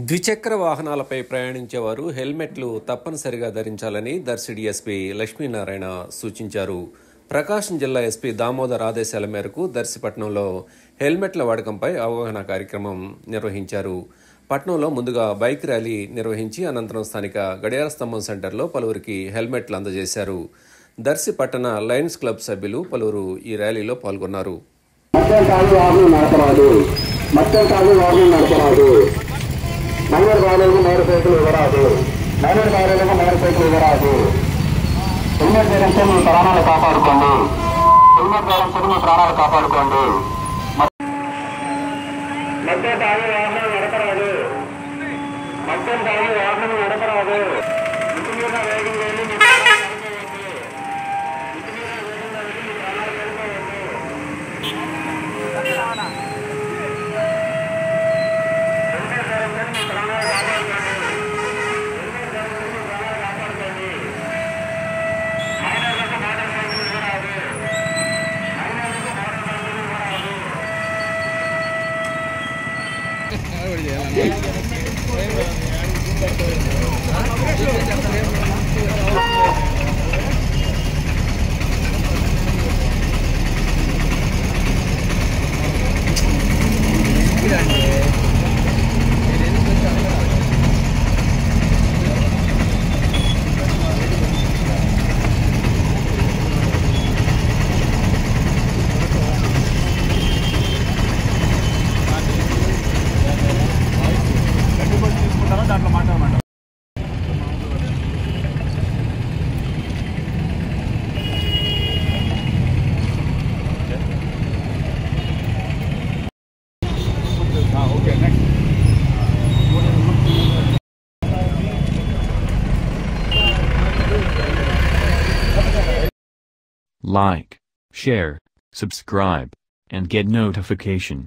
ద్విచక్ర వాహనాలపై ప్రయాణించేవారు హెల్మెట్లు తప్పనిసరిగా ధరించాలని దర్శి ఎస్పీ లక్ష్మీనారాయణ సూచించారు. ప్రకాశం జిల్లా ఎస్పీ దామోదర్ ఆదేశాల మేరకు దర్శిపట్నంలో హెల్మెట్ల వాడకంపై అవగాహన కార్యక్రమం నిర్వహించారు. పట్నంలో ముందుగా బైక్ ర్యాలీ నిర్వహించి అనంతరం స్థానిక గడియార స్తంభం సెంటర్లో పలువురికి హెల్మెట్లు అందజేశారు. దర్శి పట్టణ లయన్స్ క్లబ్ సభ్యులు పలువురు ఈ ర్యాలీలో పాల్గొన్నారు. మైనర్ బాలలకు మోటార్ సైకిల్ ఇవ్వరాదు. మైనర్ బాలలకు మోటార్ సైకిల్ ఇవ్వరాదు. హెల్మెట్ ధరించి మీ ప్రాణాలు కాపాడుకోండి. హెల్మెట్ ధరించి మీ ప్రాణాలు కాపాడుకోండి. మద్యం తాగి వాహనం నడపరాదు. మద్యం తాగి వాహనం నడపరాదు. ఇంటి మీద వేగం వెళ్ళి మీ ప్రాణాలు నడపవద్దు. ఇంటి మీద వేగం వెళ్ళి మీ ప్రాణాలు నడపవద్దు. Like, share, subscribe, and get notification.